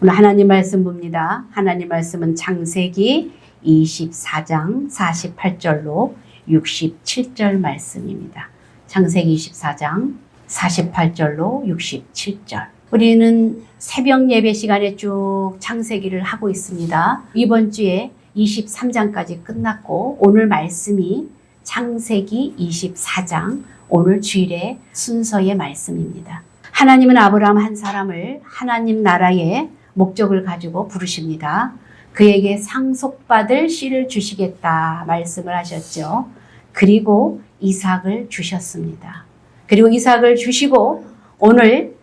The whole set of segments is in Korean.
오늘 하나님 말씀 봅니다. 하나님 말씀은 창세기 24장 48절로 67절 말씀입니다. 창세기 24장 48절로 67절. 우리는 새벽 예배 시간에 쭉 창세기를 하고 있습니다. 이번 주에 23장까지 끝났고 오늘 말씀이 창세기 24장 오늘 주일의 순서의 말씀입니다. 하나님은 아브라함 한 사람을 하나님 나라의 목적을 가지고 부르십니다. 그에게 상속받을 씨를 주시겠다 말씀을 하셨죠. 그리고 이삭을 주셨습니다. 그리고 이삭을 주시고 오늘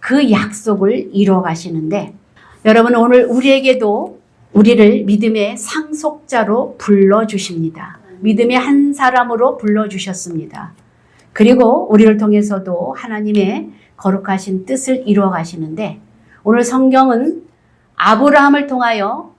그 약속을 이루어 가시는데 여러분 오늘 우리에게도 우리를 믿음의 상속자로 불러주십니다. 믿음의 한 사람으로 불러주셨습니다. 그리고 우리를 통해서도 하나님의 거룩하신 뜻을 이루어 가시는데 오늘 성경은 아브라함을 통하여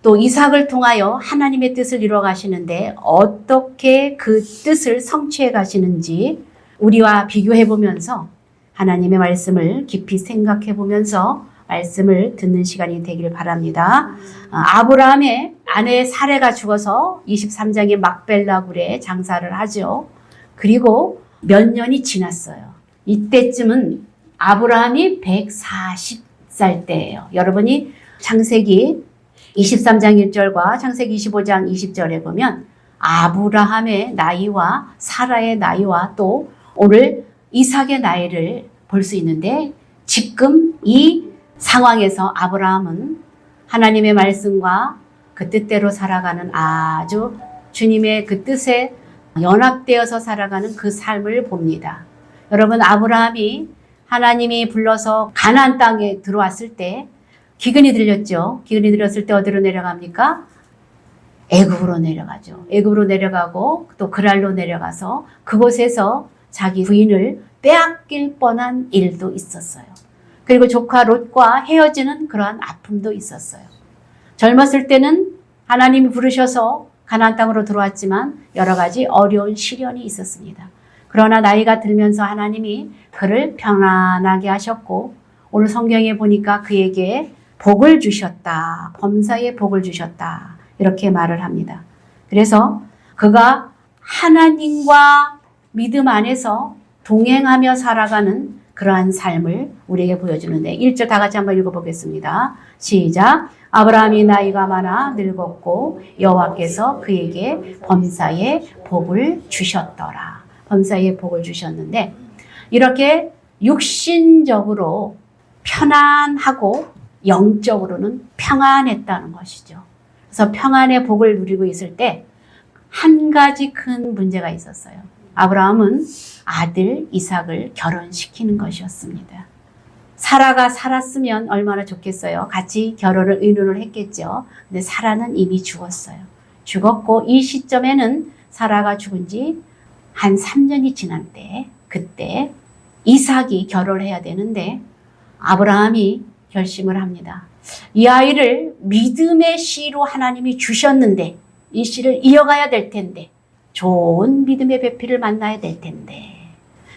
또 이삭을 통하여 하나님의 뜻을 이루어 가시는데 어떻게 그 뜻을 성취해 가시는지 우리와 비교해 보면서 하나님의 말씀을 깊이 생각해 보면서 말씀을 듣는 시간이 되기를 바랍니다. 아브라함의 아내 사레가 죽어서 23장의 막벨라 굴에 장사를 하죠. 그리고 몇 년이 지났어요. 이때쯤은 아브라함이 140살 때예요. 여러분이 창세기 23장 1절과 창세기 25장 20절에 보면 아브라함의 나이와 사라의 나이와 또 오늘 이삭의 나이를 볼 수 있는데 지금 이 상황에서 아브라함은 하나님의 말씀과 그 뜻대로 살아가는 아주 주님의 그 뜻에 연합되어서 살아가는 그 삶을 봅니다. 여러분 아브라함이 하나님이 불러서 가나안 땅에 들어왔을 때 기근이 들렸죠. 기근이 들렸을 때 어디로 내려갑니까? 애굽으로 내려가죠. 애굽으로 내려가고 또 그랄로 내려가서 그곳에서 자기 부인을 빼앗길 뻔한 일도 있었어요. 그리고 조카 롯과 헤어지는 그러한 아픔도 있었어요. 젊었을 때는 하나님이 부르셔서 가나안 땅으로 들어왔지만 여러 가지 어려운 시련이 있었습니다. 그러나 나이가 들면서 하나님이 그를 평안하게 하셨고 오늘 성경에 보니까 그에게 복을 주셨다. 범사에 복을 주셨다. 이렇게 말을 합니다. 그래서 그가 하나님과 믿음 안에서 동행하며 살아가는 그러한 삶을 우리에게 보여주는데 1절 다 같이 한번 읽어보겠습니다. 시작. 아브라함이 나이가 많아 늙었고 여호와께서 그에게 범사에 복을 주셨더라. 범사에 복을 주셨는데 이렇게 육신적으로 편안하고 영적으로는 평안했다는 것이죠. 그래서 평안의 복을 누리고 있을 때 한 가지 큰 문제가 있었어요. 아브라함은 아들 이삭을 결혼시키는 것이었습니다. 사라가 살았으면 얼마나 좋겠어요. 같이 결혼을 의논을 했겠죠. 근데 사라는 이미 죽었어요. 죽었고 이 시점에는 사라가 죽은 지 한 3년이 지난 때 그때 이삭이 결혼을 해야 되는데 아브라함이 결심을 합니다. 이 아이를 믿음의 씨로 하나님이 주셨는데 이 씨를 이어가야 될 텐데 좋은 믿음의 배필을 만나야 될 텐데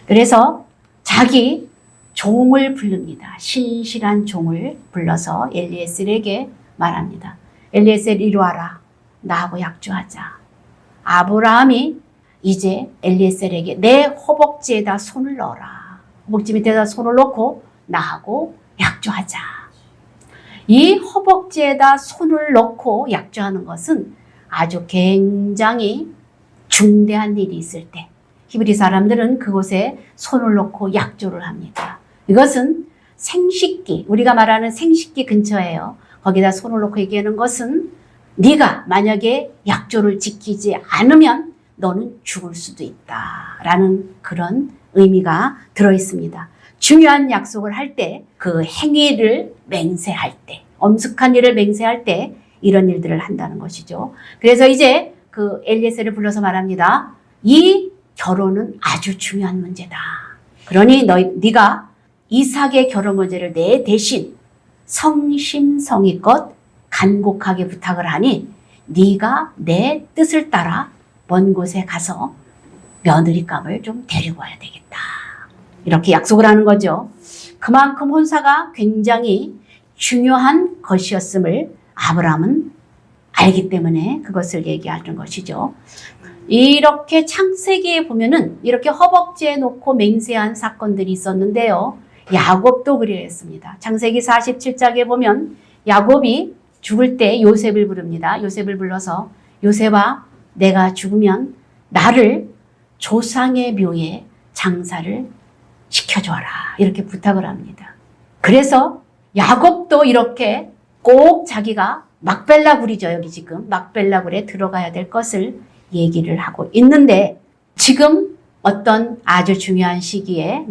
그래서 자기 종을 부릅니다. 신실한 종을 불러서 엘리에셀에게 말합니다. 엘리에셀 이리 와라. 나하고 약조하자. 아브라함이 이제 엘리에셀에게 내 허벅지에다 손을 넣어라. 허벅지 밑에다 손을 넣고 나하고 약조하자. 이 허벅지에다 손을 넣고 약조하는 것은 아주 굉장히 중대한 일이 있을 때 히브리 사람들은 그곳에 손을 놓고 약조를 합니다. 이것은 생식기, 우리가 말하는 생식기 근처예요. 거기다 손을 놓고 얘기하는 것은 네가 만약에 약조를 지키지 않으면 너는 죽을 수도 있다라는 그런 의미가 들어있습니다. 중요한 약속을 할 때, 그 행위를 맹세할 때, 엄숙한 일을 맹세할 때 이런 일들을 한다는 것이죠. 그래서 이제 그 엘리에셀을 불러서 말합니다. 이 결혼은 아주 중요한 문제다. 그러니 네가 이삭의 결혼 문제를 내 대신 성심성의껏 간곡하게 부탁을 하니 네가 내 뜻을 따라 먼 곳에 가서 며느리감을 좀 데리고 와야 되겠다. 이렇게 약속을 하는 거죠. 그만큼 혼사가 굉장히 중요한 것이었음을 아브라함은 알기 때문에 그것을 얘기하는 것이죠. 이렇게 창세기에 보면은 이렇게 허벅지에 놓고 맹세한 사건들이 있었는데요. 야곱도 그랬습니다. 창세기 47장에 보면 야곱이 죽을 때 요셉을 부릅니다. 요셉을 불러서 요셉아, 내가 죽으면 나를 조상의 묘에 장사를 시켜줘라. 이렇게 부탁을 합니다. 그래서 야곱도 이렇게 꼭 자기가 막벨라굴이죠. 여기 지금 막벨라굴에 들어가야 될 것을 얘기를 하고 있는데 지금 어떤 아주 중요한 시기에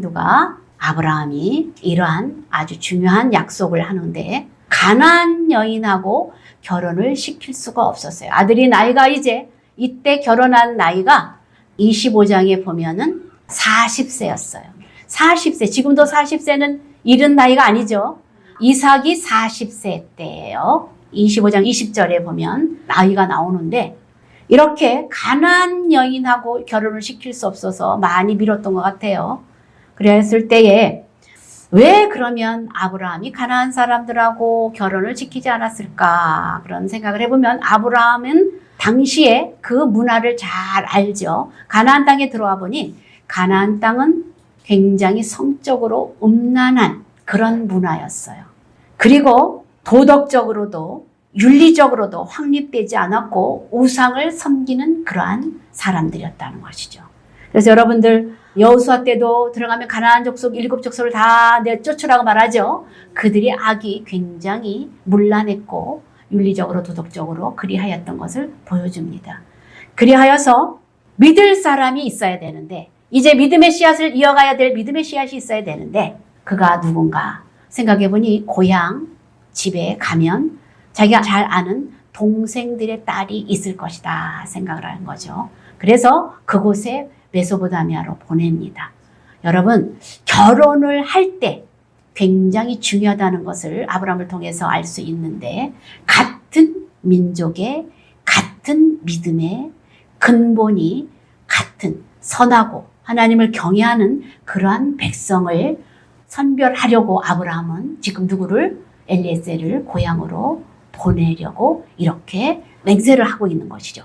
아브라함이 이러한 아주 중요한 약속을 하는데 가나안 여인하고 결혼을 시킬 수가 없었어요. 아들이 나이가 이때 결혼한 나이가 25장에 보면은 40세였어요. 40세, 지금도 40세는 이른 나이가 아니죠. 이삭이 40세 때예요. 25장 20절에 보면 나이가 나오는데 이렇게 가나안 여인하고 결혼을 시킬 수 없어서 많이 미뤘던 것 같아요. 그랬을 때에 왜 그러면 아브라함이 가나안 사람들하고 결혼을 시키지 않았을까 그런 생각을 해보면 아브라함은 당시에 그 문화를 잘 알죠. 가나안 땅에 들어와 보니 가나안 땅은 굉장히 성적으로 음란한 그런 문화였어요. 그리고 도덕적으로도 윤리적으로도 확립되지 않았고 우상을 섬기는 그러한 사람들이었다는 것이죠. 그래서 여러분들 여호수아 때도 들어가면 가나안 족속 7족속을 다 내쫓으라고 말하죠. 그들의 악이 굉장히 문란했고 윤리적으로 도덕적으로 그리하였던 것을 보여줍니다. 그리하여서 믿을 사람이 있어야 되는데 이제 믿음의 씨앗을 이어가야 될 믿음의 씨앗이 있어야 되는데 그가 누군가 생각해보니 고향 집에 가면 자기가 잘 아는 동생들의 딸이 있을 것이다 생각을 하는 거죠. 그래서 그곳에 메소포타미아로 보냅니다. 여러분 결혼을 할 때 굉장히 중요하다는 것을 아브라함을 통해서 알 수 있는데 같은 민족의 같은 믿음의 근본이 같은 선하고 하나님을 경외하는 그러한 백성을 선별하려고 아브라함은 지금 누구를 엘리에셀을 고향으로 보내려고 이렇게 맹세를 하고 있는 것이죠.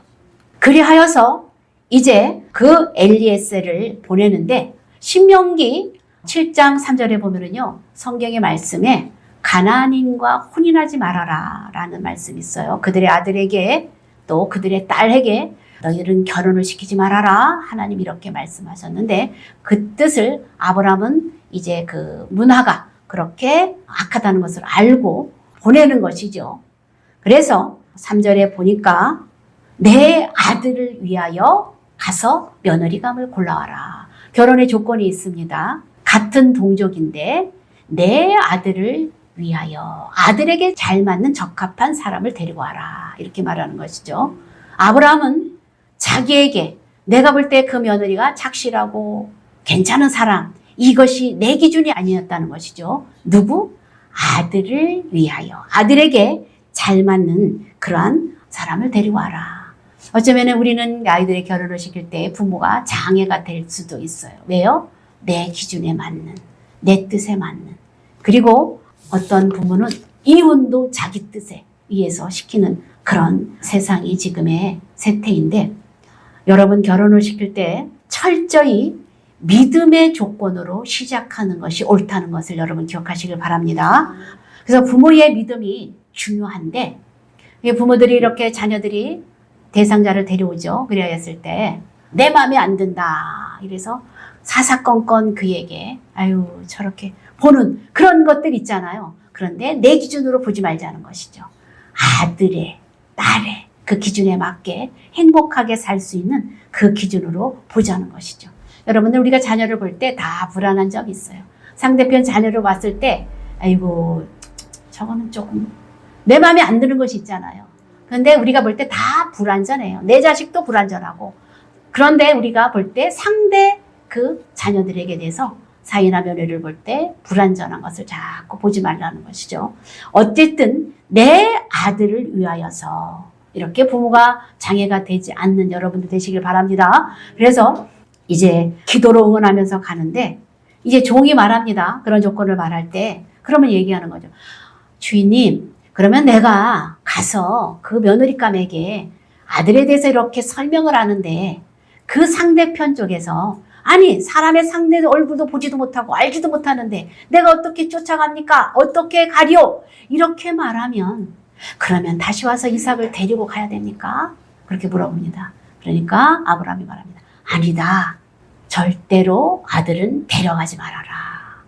그리하여서 이제 그 엘리에셀을 보내는데 신명기 7장 3절에 보면은요. 성경의 말씀에 가나안인과 혼인하지 말아라 라는 말씀이 있어요. 그들의 아들에게 또 그들의 딸에게 너희들은 결혼을 시키지 말아라. 하나님 이렇게 말씀하셨는데 그 뜻을 아브라함은 이제 그 문화가 그렇게 악하다는 것을 알고 보내는 것이죠. 그래서 3절에 보니까 내 아들을 위하여 가서 며느리감을 골라와라. 결혼의 조건이 있습니다. 같은 동족인데 내 아들을 위하여 아들에게 잘 맞는 적합한 사람을 데리고 와라. 이렇게 말하는 것이죠. 아브라함은 자기에게 내가 볼 때 그 며느리가 착실하고 괜찮은 사람 이것이 내 기준이 아니었다는 것이죠. 누구? 아들을 위하여 아들에게 잘 맞는 그러한 사람을 데리고 와라. 어쩌면 우리는 아이들의 결혼을 시킬 때 부모가 장애가 될 수도 있어요. 왜요? 내 기준에 맞는, 내 뜻에 맞는. 그리고 어떤 부모는 이혼도 자기 뜻에 의해서 시키는 그런 세상이 지금의 세태인데 여러분 결혼을 시킬 때 철저히 믿음의 조건으로 시작하는 것이 옳다는 것을 여러분 기억하시길 바랍니다. 그래서 부모의 믿음이 중요한데 부모들이 이렇게 자녀들이 대상자를 데려오죠. 그래야 했을 때 내 마음에 안 든다. 이래서 사사건건 그에게 아유 저렇게 보는 그런 것들 있잖아요. 그런데 내 기준으로 보지 말자는 것이죠. 아들의 딸의 그 기준에 맞게 행복하게 살 수 있는 그 기준으로 보자는 것이죠. 여러분들 우리가 자녀를 볼 때 다 불안한 점이 있어요. 상대편 자녀를 봤을 때 아이고 저거는 조금 내 마음에 안 드는 것이 있잖아요. 그런데 우리가 볼 때 다 불완전해요. 내 자식도 불완전하고 그런데 우리가 볼 때 상대 그 자녀들에게 대해서 사이나 며느리를 볼 때 불완전한 것을 자꾸 보지 말라는 것이죠. 어쨌든 내 아들을 위하여서 이렇게 부모가 장애가 되지 않는 여러분들 되시길 바랍니다. 그래서 이제 기도로 응원하면서 가는데 이제 종이 말합니다. 그런 조건을 말할 때 그러면 얘기하는 거죠. 주인님, 그러면 내가 가서 그 며느리감에게 아들에 대해서 이렇게 설명을 하는데 그 상대편 쪽에서 아니 사람의 상대 얼굴도 보지도 못하고 알지도 못하는데 내가 어떻게 쫓아갑니까? 어떻게 가리오? 이렇게 말하면 그러면 다시 와서 이삭을 데리고 가야 됩니까? 그렇게 물어봅니다. 그러니까 아브라함이 말합니다. 아니다. 절대로 아들은 데려가지 말아라.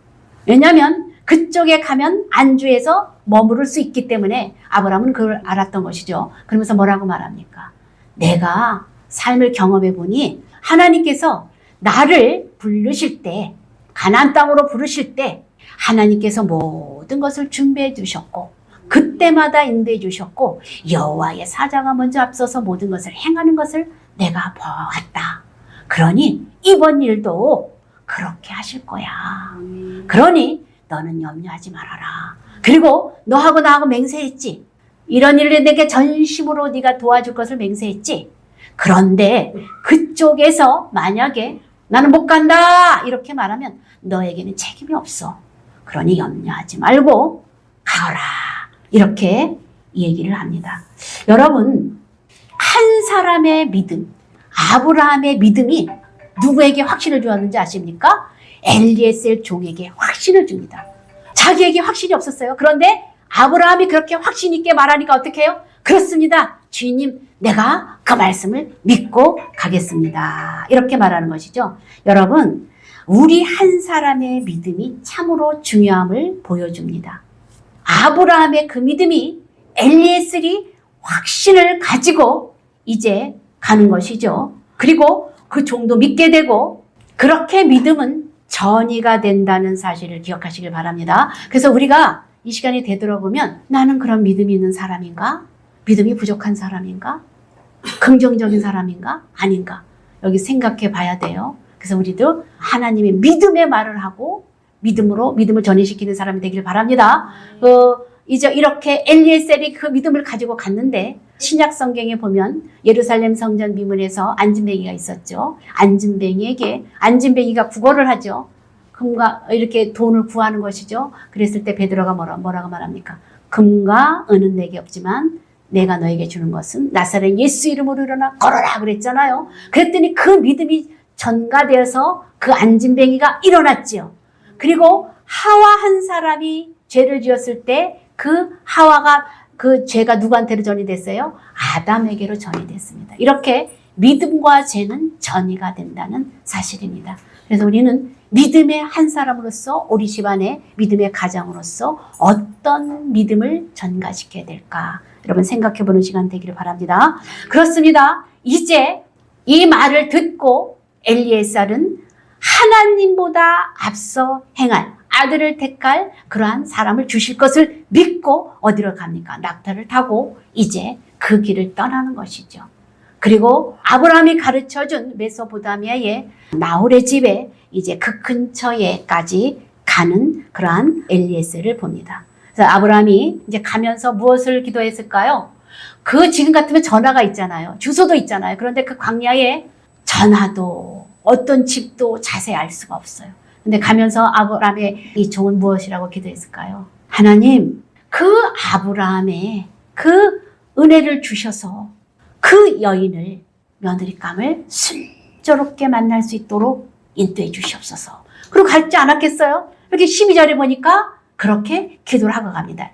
왜냐하면 그쪽에 가면 안주해서 머무를 수 있기 때문에 아브라함은 그걸 알았던 것이죠. 그러면서 뭐라고 말합니까? 내가 삶을 경험해 보니 하나님께서 나를 부르실 때, 가나안 땅으로 부르실 때 하나님께서 모든 것을 준비해 주셨고 그때마다 인도해 주셨고 여호와의 사자가 먼저 앞서서 모든 것을 행하는 것을 내가 보았다. 그러니 이번 일도 그렇게 하실 거야. 그러니 너는 염려하지 말아라. 그리고 너하고 나하고 맹세했지. 이런 일을 내게 전심으로 네가 도와줄 것을 맹세했지. 그런데 그쪽에서 만약에 나는 못 간다 이렇게 말하면 너에게는 책임이 없어. 그러니 염려하지 말고 가라. 이렇게 얘기를 합니다. 여러분, 한 사람의 믿음, 아브라함의 믿음이 누구에게 확신을 주었는지 아십니까? 엘리에셀 종에게 확신을 줍니다. 자기에게 확신이 없었어요. 그런데 아브라함이 그렇게 확신 있게 말하니까 어떻게 해요? 그렇습니다. 주인님, 내가 그 말씀을 믿고 가겠습니다. 이렇게 말하는 것이죠. 여러분, 우리 한 사람의 믿음이 참으로 중요함을 보여줍니다. 아브라함의 그 믿음이 엘리에셀이 확신을 가지고 이제 가는 것이죠. 그리고 그 종도 믿게 되고 그렇게 믿음은 전이가 된다는 사실을 기억하시길 바랍니다. 그래서 우리가 이 시간이 되돌아보면 나는 그런 믿음이 있는 사람인가? 믿음이 부족한 사람인가? 긍정적인 사람인가? 아닌가? 여기 생각해 봐야 돼요. 그래서 우리도 하나님의 믿음의 말을 하고 믿음을 전이시키는 사람이 되길 바랍니다. 이제 이렇게 엘리에셀이 그 믿음을 가지고 갔는데 신약 성경에 보면 예루살렘 성전 미문에서 안진뱅이가 있었죠. 안진뱅이가 구걸을 하죠. 금과 이렇게 돈을 구하는 것이죠. 그랬을 때 베드로가 뭐라고 말합니까? 금과 은은 내게 없지만 내가 너에게 주는 것은 나사렛 예수 이름으로 일어나 걸어라 그랬잖아요. 그랬더니 그 믿음이 전가되어서 그 안진뱅이가 일어났지요. 그리고 하와 한 사람이 죄를 지었을 때 그 하와가 그 죄가 누구한테로 전이 됐어요? 아담에게로 전이 됐습니다. 이렇게 믿음과 죄는 전이가 된다는 사실입니다. 그래서 우리는 믿음의 한 사람으로서 우리 집안의 믿음의 가장으로서 어떤 믿음을 전가시켜야 될까? 여러분 생각해보는 시간 되기를 바랍니다. 그렇습니다. 이제 이 말을 듣고 엘리에셀은 하나님보다 앞서 행할 아들을 택할 그러한 사람을 주실 것을 믿고 어디로 갑니까? 낙타를 타고 이제 그 길을 떠나는 것이죠. 그리고 아브라함이 가르쳐준 메소포타미아의 나홀의 집에 이제 그 근처에까지 가는 그러한 엘리에셀을 봅니다. 그래서 아브라함이 이제 가면서 무엇을 기도했을까요? 그 지금 같으면 전화가 있잖아요. 주소도 있잖아요. 그런데 그 광야에 전화도 어떤 집도 자세히 알 수가 없어요. 근데 가면서 아브라함의 이 종은 무엇이라고 기도했을까요? 하나님, 그 아브라함의 그 은혜를 주셔서 그 여인을 며느리감을 순조롭게 만날 수 있도록 인도해 주시옵소서. 그리고 갈지 않았겠어요? 이렇게 12절에 보니까 그렇게 기도를 하고 갑니다.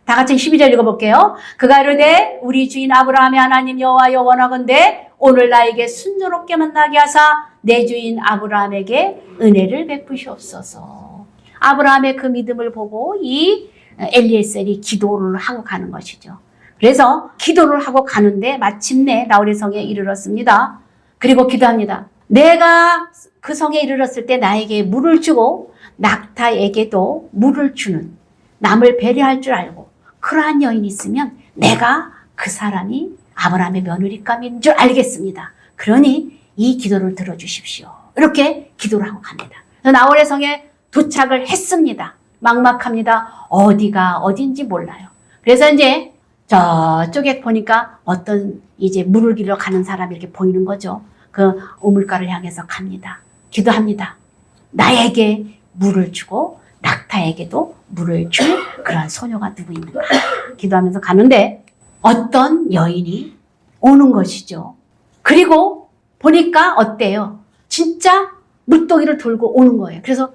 다 같이 12절 읽어볼게요. 그가 이르되 우리 주인 아브라함의 하나님 여호와여 원하건대 오늘 나에게 순조롭게 만나게 하사 내 주인 아브라함에게 은혜를 베푸시옵소서. 아브라함의 그 믿음을 보고 이 엘리에셀이 기도를 하고 가는 것이죠. 그래서 기도를 하고 가는데 마침내 나홀의 성에 이르렀습니다. 그리고 기도합니다. 내가 그 성에 이르렀을 때 나에게 물을 주고 낙타에게도 물을 주는 남을 배려할 줄 알고 그러한 여인이 있으면 내가 그 사람이 아브라함의 며느리감인 줄 알겠습니다. 그러니 이 기도를 들어주십시오. 이렇게 기도를 하고 갑니다. 나홀의 성에 도착을 했습니다. 막막합니다. 어디가 어딘지 몰라요. 그래서 이제 저쪽에 보니까 어떤 이제 물을 길러 가는 사람이 이렇게 보이는 거죠. 그 우물가를 향해서 갑니다. 기도합니다. 나에게 물을 주고 낙타에게도 물을 줄 그런 소녀가 누구 있는가 기도하면서 가는데 어떤 여인이 오는 것이죠. 그리고 보니까 어때요? 진짜 물동이를 들고 오는 거예요. 그래서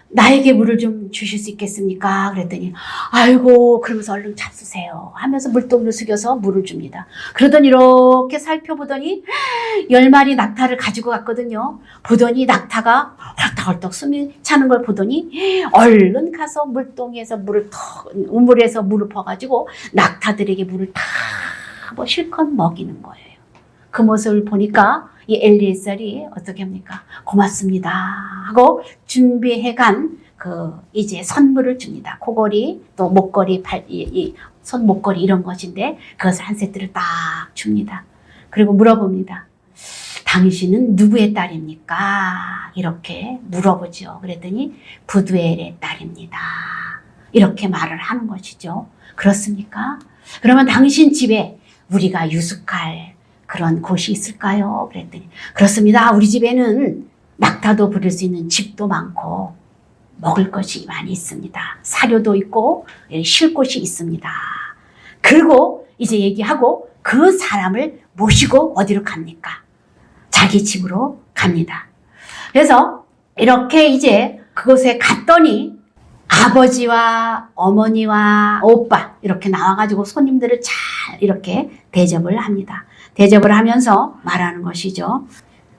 나에게 물을 좀 주실 수 있겠습니까? 그랬더니 아이고 그러면서 얼른 잡수세요 하면서 물동이를 숙여서 물을 줍니다. 그러더니 이렇게 살펴보더니 10마리 낙타를 가지고 갔거든요. 보더니 낙타가 헐떡헐떡 숨이 차는 걸 보더니 얼른 가서 물동이에서 우물에서 물을 퍼가지고 낙타들에게 물을 다 뭐 실컷 먹이는 거예요. 그 모습을 보니까 이 엘리에셀이 어떻게 합니까? 고맙습니다 하고 준비해간 이제 선물을 줍니다. 코걸이 또 목걸이 손 목걸이 이런 것인데 그것을 한 세트를 딱 줍니다. 그리고 물어봅니다. 당신은 누구의 딸입니까? 이렇게 물어보죠. 그랬더니 부두엘의 딸입니다. 이렇게 말을 하는 것이죠. 그렇습니까? 그러면 당신 집에 우리가 유숙할 그런 곳이 있을까요? 그랬더니 그렇습니다. 우리 집에는 낙타도 부릴 수 있는 집도 많고 먹을 것이 많이 있습니다. 사료도 있고 쉴 곳이 있습니다. 그리고 이제 얘기하고 그 사람을 모시고 어디로 갑니까? 자기 집으로 갑니다. 그래서 이렇게 이제 그곳에 갔더니 아버지와 어머니와 오빠 이렇게 나와가지고 손님들을 잘 이렇게 대접을 합니다. 대접을 하면서 말하는 것이죠.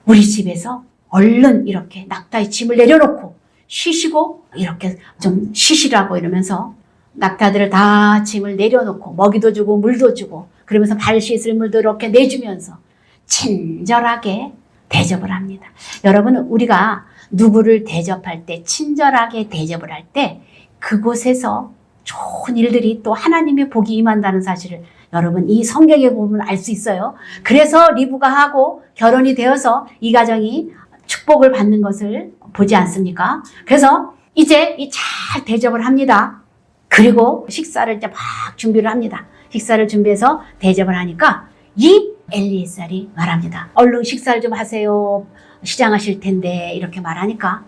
우리 집에서 얼른 이렇게 낙타의 짐을 내려놓고 쉬시고 이렇게 좀 쉬시라고 이러면서 낙타들을 다 짐을 내려놓고 먹이도 주고 물도 주고 그러면서 발 씻을 물도 이렇게 내주면서 친절하게 대접을 합니다. 여러분 우리가 누구를 대접할 때 친절하게 대접을 할 때 그곳에서 좋은 일들이 또 하나님의 복이 임한다는 사실을 여러분 이 성경에 보면 알 수 있어요. 그래서 리브가 하고 결혼이 되어서 이 가정이 축복을 받는 것을 보지 않습니까? 그래서 이제 잘 대접을 합니다. 그리고 식사를 이제 막 준비를 합니다. 식사를 준비해서 대접을 하니까 이 엘리에셀이 말합니다. 얼른 식사를 좀 하세요. 시장하실 텐데 이렇게 말하니까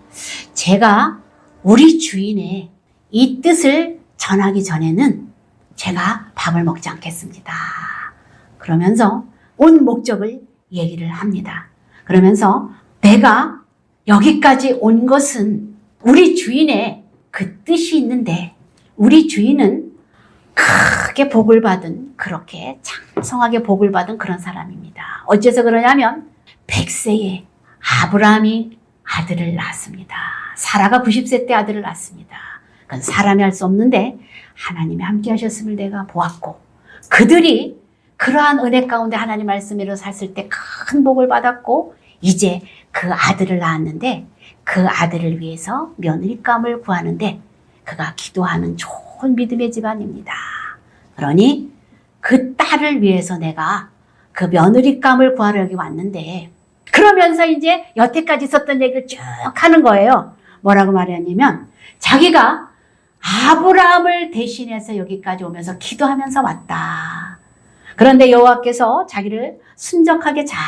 제가 우리 주인의 이 뜻을 전하기 전에는 제가 밥을 먹지 않겠습니다. 그러면서 온 목적을 얘기를 합니다. 그러면서 내가 여기까지 온 것은 우리 주인의 그 뜻이 있는데 우리 주인은 크게 복을 받은 그렇게 장성하게 복을 받은 그런 사람입니다. 어째서 그러냐면 100세에 아브라함이 아들을 낳았습니다. 사라가 90세 때 아들을 낳았습니다. 그건 사람이 할 수 없는데 하나님이 함께 하셨음을 내가 보았고 그들이 그러한 은혜 가운데 하나님 말씀으로 샀을 때 큰 복을 받았고 이제 그 아들을 낳았는데 그 아들을 위해서 며느리감을 구하는데 그가 기도하는 좋은 믿음의 집안입니다. 그러니 그 딸을 위해서 내가 그 며느리감을 구하러 여기 왔는데 그러면서 이제 여태까지 있었던 얘기를 쭉 하는 거예요. 뭐라고 말했냐면 자기가 아브라함을 대신해서 여기까지 오면서 기도하면서 왔다. 그런데 여호와께서 자기를 순적하게 잘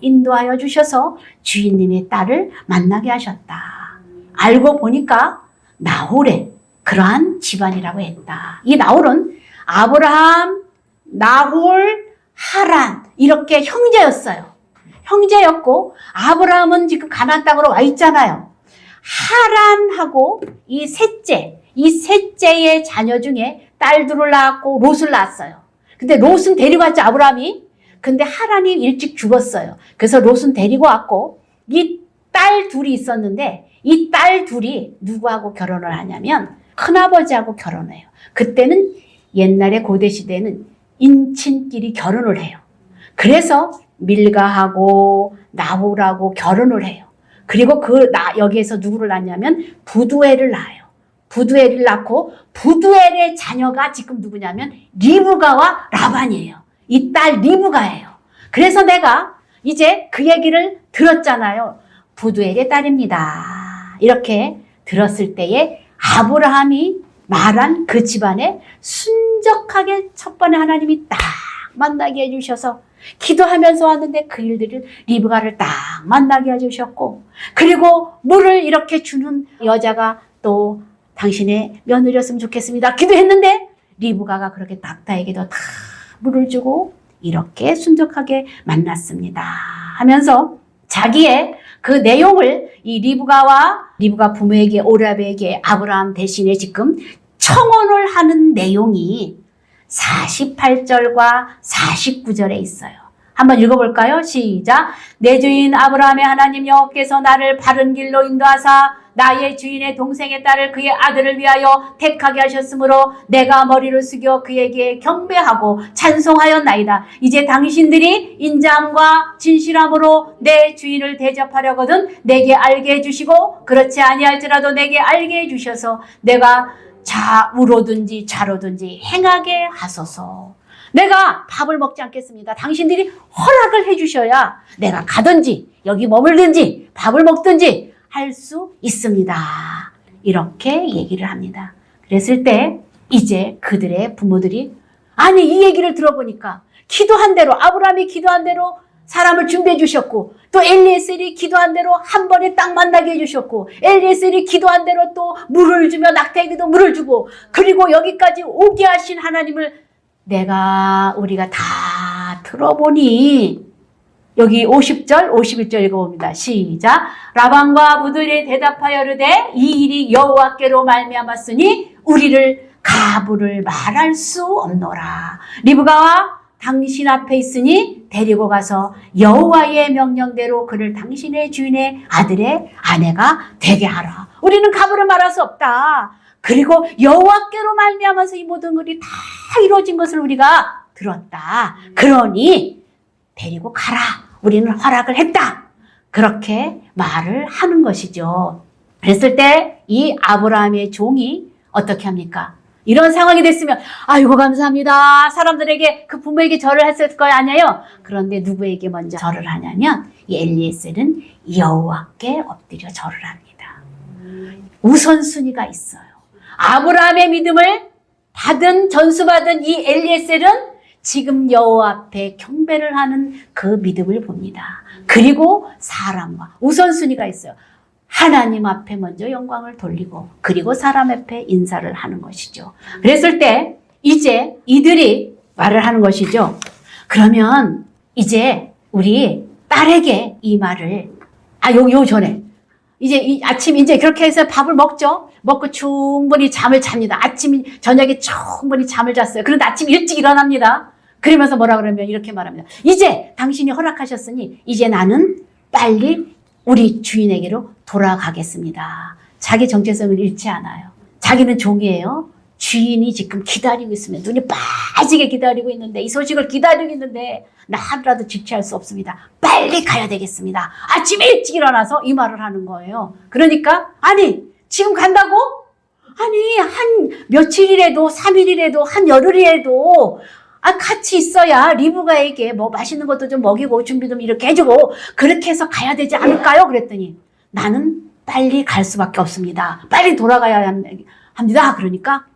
인도하여 주셔서 주인님의 딸을 만나게 하셨다. 알고 보니까 나홀의 그러한 집안이라고 했다. 이 나홀은 아브라함, 나홀, 하란 이렇게 형제였어요. 형제였고 아브라함은 지금 가나안 땅으로 와 있잖아요. 하란하고 이 셋째의 자녀 중에 딸 둘을 낳았고 롯을 낳았어요. 근데 롯은 데리고 왔죠, 아브라함이. 근데 하란이 일찍 죽었어요. 그래서 롯은 데리고 왔고 이 딸 둘이 있었는데 이 딸 둘이 누구하고 결혼을 하냐면 큰아버지하고 결혼해요. 그때는 옛날에 고대시대에는 인친끼리 결혼을 해요. 그래서 밀가하고 나홀하고 결혼을 해요. 그리고 여기에서 누구를 낳냐면 부두엘을 낳아요. 부두엘을 낳고 부두엘의 자녀가 지금 누구냐면 리브가와 라반이에요. 이 딸 리브가예요. 그래서 내가 이제 그 얘기를 들었잖아요. 부두엘의 딸입니다. 이렇게 들었을 때에 아브라함이 말한 그 집안에 순적하게 첫 번에 하나님이 딱 만나게 해주셔서 기도하면서 왔는데 그 일들을 리브가를 딱 만나게 해주셨고 그리고 물을 이렇게 주는 여자가 또 당신의 며느리였으면 좋겠습니다. 기도했는데 리브가가 그렇게 낙타에게도 다 물을 주고 이렇게 순적하게 만났습니다 하면서 자기의 그 내용을 이 리브가 부모에게 오라베에게 아브라함 대신에 지금 청혼을 하는 내용이 48절과 49절에 있어요. 한번 읽어볼까요? 시작. 내 주인 아브라함의 하나님 여호와께서 나를 바른 길로 인도하사 나의 주인의 동생의 딸을 그의 아들을 위하여 택하게 하셨으므로 내가 머리를 숙여 그에게 경배하고 찬송하였나이다. 이제 당신들이 인자함과 진실함으로 내 주인을 대접하려거든 내게 알게 해주시고 그렇지 아니할지라도 내게 알게 해주셔서 내가 좌우로든지 좌로든지 행하게 하소서. 내가 밥을 먹지 않겠습니다. 당신들이 허락을 해주셔야 내가 가든지 여기 머물든지 밥을 먹든지 할 수 있습니다. 이렇게 얘기를 합니다. 그랬을 때 이제 그들의 부모들이 아니 이 얘기를 들어보니까 기도한 대로 아브라함이 기도한 대로 사람을 준비해 주셨고 또 엘리에셀이 기도한 대로 한 번에 딱 만나게 해주셨고 엘리에셀이 기도한 대로 또 물을 주며 낙타에게도 물을 주고 그리고 여기까지 오게 하신 하나님을 우리가 다 들어보니 여기 50절 51절 읽어봅니다. 시작. 라반과 부들이 대답하여 이르되 이 일이 여호와께로 말미암았으니 우리를 가부를 말할 수 없노라. 리브가와 당신 앞에 있으니 데리고 가서 여호와의 명령대로 그를 당신의 주인의 아들의 아내가 되게 하라. 우리는 가부를 말할 수 없다. 그리고 여호와께로 말미암아서 이 모든 것이 다 이루어진 것을 우리가 들었다. 그러니 데리고 가라. 우리는 허락을 했다. 그렇게 말을 하는 것이죠. 그랬을 때 이 아브라함의 종이 어떻게 합니까? 이런 상황이 됐으면 아이고 감사합니다. 사람들에게 그 부모에게 절을 했을 거 아니에요. 그런데 누구에게 먼저 절을 하냐면 이 엘리에셀은 여호와께 엎드려 절을 합니다. 우선순위가 있어요. 아브라함의 믿음을 전수받은 이 엘리에셀은 지금 여호와 앞에 경배를 하는 그 믿음을 봅니다. 그리고 사람과 우선순위가 있어요. 하나님 앞에 먼저 영광을 돌리고 그리고 사람 앞에 인사를 하는 것이죠. 그랬을 때 이제 이들이 말을 하는 것이죠. 그러면 이제 우리 딸에게 이 말을 요 전에 이제 아침 이제 그렇게 해서 밥을 먹죠. 먹고 충분히 잠을 잡니다. 저녁에 충분히 잠을 잤어요. 그런데 아침 일찍 일어납니다. 그러면서 뭐라 그러면 이렇게 말합니다. 이제 당신이 허락하셨으니 이제 나는 빨리 우리 주인에게로 돌아가겠습니다. 자기 정체성을 잃지 않아요. 자기는 종이에요. 주인이 지금 기다리고 있으면 눈이 빠지게 기다리고 있는데 이 소식을 기다리고 있는데 나 하루라도 지체할 수 없습니다. 빨리 가야 되겠습니다. 아침에 일찍 일어나서 이 말을 하는 거예요. 그러니까 아니 지금 간다고? 아니 한 며칠이라도 3일이라도 한 열흘이라도 같이 있어야 리브가에게 뭐 맛있는 것도 좀 먹이고 준비 좀 이렇게 해주고 그렇게 해서 가야 되지 않을까요? 그랬더니 나는 빨리 갈 수밖에 없습니다. 빨리 돌아가야 합니다. 그러니까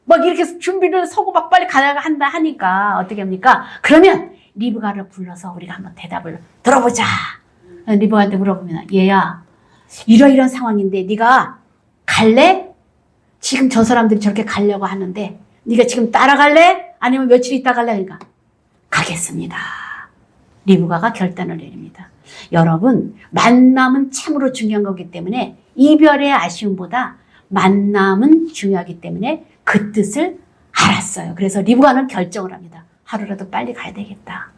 막 이렇게 준비를 서고 막 빨리 가야 한다 하니까 어떻게 합니까? 그러면 리브가를 불러서 우리가 한번 대답을 들어보자. 리브가한테 물어보면 얘야 이러이런 상황인데 네가 갈래? 지금 저 사람들이 저렇게 가려고 하는데 네가 지금 따라갈래? 아니면 며칠 있다 갈래? 그러니까 가겠습니다. 리브가가 결단을 내립니다. 여러분 만남은 참으로 중요한 거기 때문에 이별의 아쉬움보다 만남은 중요하기 때문에 그 뜻을 알았어요. 그래서 리브가는 결정을 합니다. 하루라도 빨리 가야 되겠다.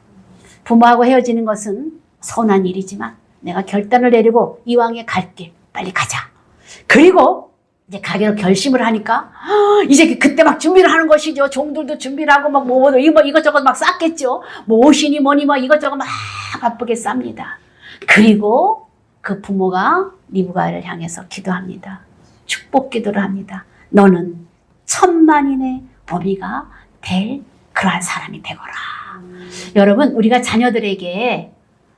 부모하고 헤어지는 것은 선한 일이지만 내가 결단을 내리고 이왕에 갈게. 빨리 가자. 그리고 이제 가기로 결심을 하니까 이제 그때 막 준비를 하는 것이죠. 종들도 준비를 하고 막 이것저것 막 쌌겠죠. 뭐 옷이니 뭐니 뭐 이것저것 막 바쁘게 쌉니다. 그리고 그 부모가 리브가를 향해서 기도합니다. 축복 기도를 합니다. 너는 천만인의 어미가 될 그러한 사람이 되거라. 여러분 우리가 자녀들에게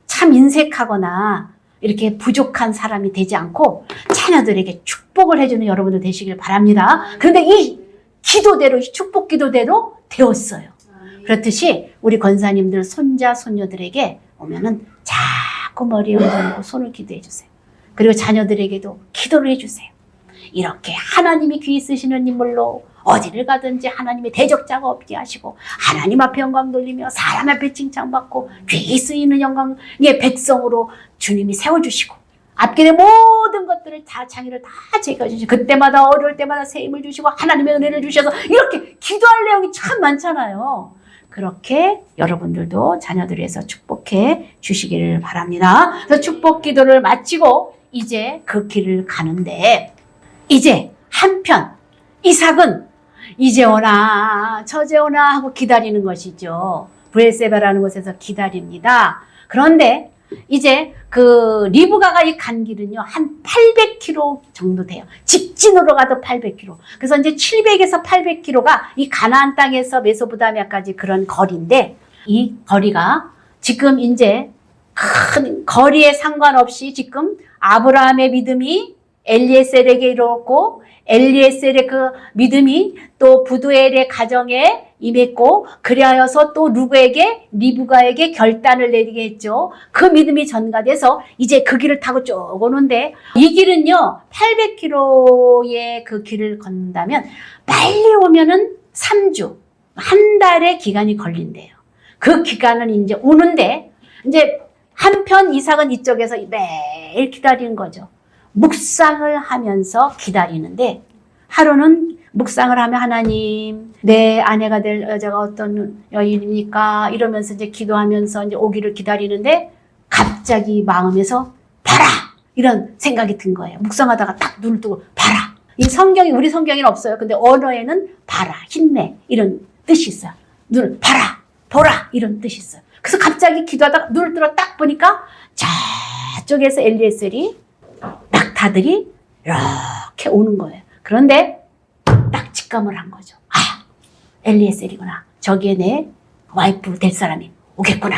참 인색하거나 이렇게 부족한 사람이 되지 않고 자녀들에게 축복을 해주는 여러분들 되시길 바랍니다. 그런데 이 기도대로 이 축복 기도대로 되었어요. 그렇듯이 우리 권사님들 손자 손녀들에게 오면은 자꾸 머리에 얹어놓고 손을 기도해 주세요. 그리고 자녀들에게도 기도를 해주세요. 이렇게 하나님이 귀 쓰시는 인물로 어디를 가든지 하나님의 대적자가 없게 하시고 하나님 앞에 영광 돌리며 사람 앞에 칭찬받고 귀 쓰이는 영광의 백성으로 주님이 세워주시고 앞길의 모든 것들을 다 장애를 다 제거해주시고 그때마다 어려울 때마다 새 힘을 주시고 하나님의 은혜를 주셔서 이렇게 기도할 내용이 참 많잖아요. 그렇게 여러분들도 자녀들을 위해서 축복해 주시기를 바랍니다. 그래서 축복 기도를 마치고 이제 그 길을 가는데 이제 한편 이삭은 이제 오나 저제 오나 하고 기다리는 것이죠. 브엘세바라는 곳에서 기다립니다. 그런데 이제 그 리브가가 이 간 길은요 한 800km 정도 돼요. 직진으로 가도 800km. 그래서 이제 700에서 800km가 이 가나안 땅에서 메소포타미아까지 그런 거리인데 이 거리가 지금 이제 큰 거리에 상관없이 지금 아브라함의 믿음이 엘리에셀에게 이르렀고 엘리에셀의 그 믿음이 또 부두엘의 가정에 임했고 그리하여서 또 누구에게 리브가에게 결단을 내리게 했죠. 그 믿음이 전가돼서 이제 그 길을 타고 쭉 오는데 이 길은요 800km의 그 길을 걷는다면 빨리 오면은 3주 한 달의 기간이 걸린대요. 그 기간은 이제 오는데 이제 한편 이삭은 이쪽에서 매일 기다리는 거죠. 묵상을 하면서 기다리는데 하루는 묵상을 하면 하나님 내 아내가 될 여자가 어떤 여인입니까? 이러면서 이제 기도하면서 이제 오기를 기다리는데 갑자기 마음에서 봐라! 이런 생각이 든 거예요. 묵상하다가 딱 눈을 뜨고 봐라! 이 성경이 우리 성경에는 없어요. 근데 언어에는 봐라, 힘내 이런 뜻이 있어요. 눈을 봐라, 보라 이런 뜻이 있어요. 그래서 갑자기 기도하다가 눈을 들어 딱 보니까 저쪽에서 엘리에셀이 낙타들이 이렇게 오는 거예요. 그런데 딱 직감을 한 거죠. 아, 엘리에셀이구나. 저기에 내 와이프 될 사람이 오겠구나.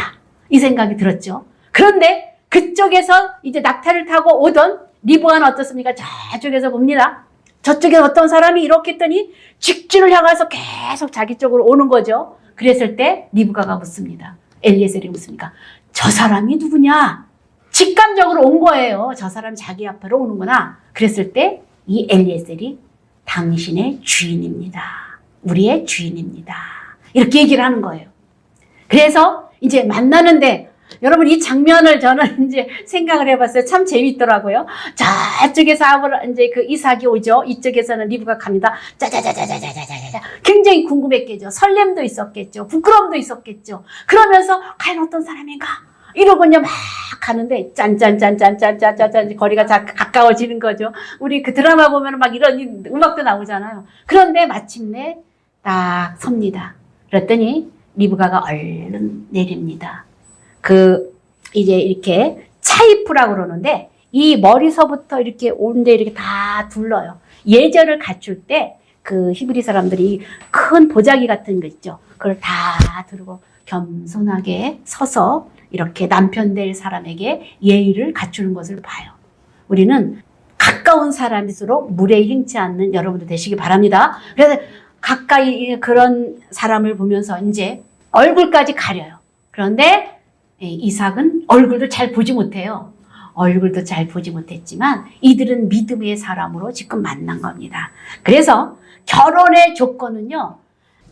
이 생각이 들었죠. 그런데 그쪽에서 이제 낙타를 타고 오던 리브가는 어떻습니까? 저쪽에서 봅니다. 저쪽에 어떤 사람이 이렇게 했더니 직진을 향해서 계속 자기 쪽으로 오는 거죠. 그랬을 때 리브가가 묻습니다. 엘리에셀이 묻습니까? 저 사람이 누구냐? 직감적으로 온 거예요. 저 사람이 자기 앞으로 오는구나. 그랬을 때 이 엘리에셀이 당신의 주인입니다. 우리의 주인입니다. 이렇게 얘기를 하는 거예요. 그래서 이제 만나는데 여러분 이 장면을 저는 이제 생각을 해봤어요. 참 재밌더라고요. 저쪽에서 이제 그 이삭이 오죠. 이쪽에서는 리브가 갑니다. 짜자자자자자자자자. 굉장히 궁금했겠죠. 설렘도 있었겠죠. 부끄러움도 있었겠죠. 그러면서 과연 어떤 사람인가? 이러고요 막 가는데 짠짠짠짠짠짠짠 거리가 가까워지는 거죠. 우리 그 드라마 보면 막 이런 음악도 나오잖아요. 그런데 마침내 딱 섭니다. 그랬더니 리브가가 얼른 내립니다. 이제 이렇게 차이프라고 그러는데 이 머리서부터 이렇게 온데 이렇게 다 둘러요. 예절을 갖출 때 그 히브리 사람들이 큰 보자기 같은 거 있죠. 그걸 다 들고 겸손하게 서서 이렇게 남편 될 사람에게 예의를 갖추는 것을 봐요. 우리는 가까운 사람일수록 무례히 행치 않는 여러분들 되시기 바랍니다. 그래서 가까이 그런 사람을 보면서 이제 얼굴까지 가려요. 그런데 이삭은 얼굴도 잘 보지 못해요. 얼굴도 잘 보지 못했지만 이들은 믿음의 사람으로 지금 만난 겁니다. 그래서 결혼의 조건은요.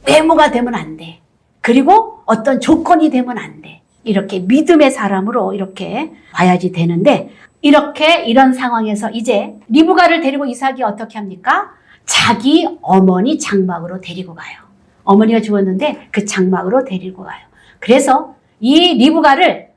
외모가 되면 안 돼. 그리고 어떤 조건이 되면 안 돼. 이렇게 믿음의 사람으로 이렇게 봐야지 되는데 이렇게 이런 상황에서 이제 리브가를 데리고 이삭이 어떻게 합니까? 자기 어머니 장막으로 데리고 가요. 어머니가 죽었는데 그 장막으로 데리고 가요. 그래서 이 리브가를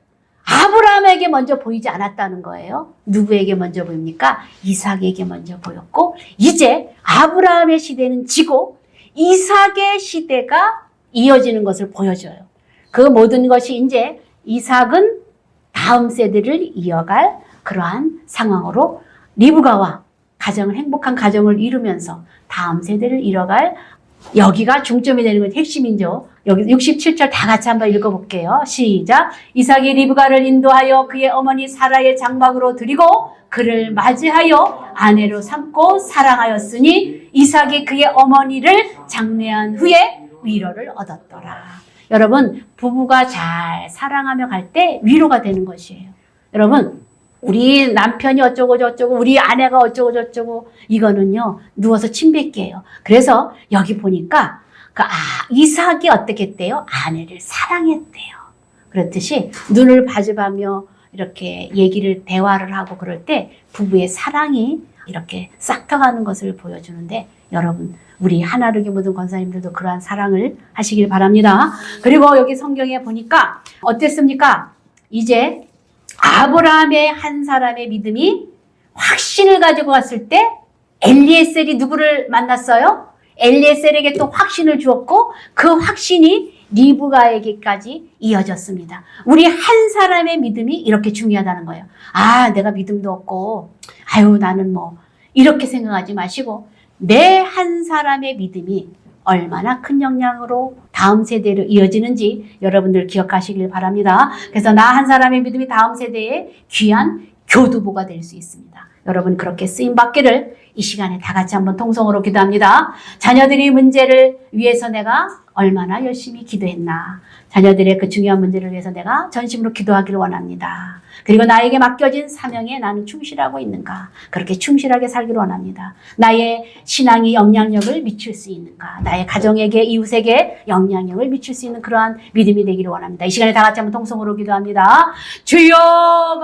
아브라함에게 먼저 보이지 않았다는 거예요. 누구에게 먼저 보입니까? 이삭에게 먼저 보였고 이제 아브라함의 시대는 지고 이삭의 시대가 이어지는 것을 보여줘요. 그 모든 것이 이제 이삭은 다음 세대를 이어갈 그러한 상황으로 리브가와 행복한 가정을 이루면서 다음 세대를 이어갈 여기가 중점이 되는 건 핵심이죠. 여기 67절 다 같이 한번 읽어볼게요. 시작. 이삭이 리브가를 인도하여 그의 어머니 사라의 장막으로 들이고 그를 맞이하여 아내로 삼고 사랑하였으니 이삭이 그의 어머니를 장례한 후에 위로를 얻었더라. 여러분 부부가 잘 사랑하며 갈 때 위로가 되는 것이에요. 여러분 우리 남편이 어쩌고 저쩌고 우리 아내가 어쩌고 저쩌고 이거는요 누워서 침 뱉기예요. 그래서 여기 보니까 이삭이 어떻게 했대요? 아내를 사랑했대요. 그렇듯이 눈을 마주하며 이렇게 대화를 하고 그럴 때 부부의 사랑이 이렇게 싹터가는 것을 보여주는데 여러분 우리 하나르기 모든 권사님들도 그러한 사랑을 하시길 바랍니다. 그리고 여기 성경에 보니까 어땠습니까? 이제 아브라함의 한 사람의 믿음이 확신을 가지고 왔을 때 엘리에셀이 누구를 만났어요? 엘리에셀에게 또 확신을 주었고 그 확신이 리브가에게까지 이어졌습니다. 우리 한 사람의 믿음이 이렇게 중요하다는 거예요. 내가 믿음도 없고 나는 이렇게 생각하지 마시고 내 한 사람의 믿음이 얼마나 큰 영향으로 다음 세대로 이어지는지 여러분들 기억하시길 바랍니다. 그래서 나 한 사람의 믿음이 다음 세대에 귀한 교두보가 될 수 있습니다. 여러분 그렇게 쓰임받기를 이 시간에 다 같이 한번 통성으로 기도합니다. 자녀들의 문제를 위해서 내가 얼마나 열심히 기도했나. 자녀들의 그 중요한 문제를 위해서 내가 전심으로 기도하기를 원합니다. 그리고 나에게 맡겨진 사명에 나는 충실하고 있는가. 그렇게 충실하게 살기를 원합니다. 나의 신앙이 영향력을 미칠 수 있는가. 나의 가정에게 이웃에게 영향력을 미칠 수 있는 그러한 믿음이 되기를 원합니다. 이 시간에 다 같이 한번 통성으로 기도합니다. 주여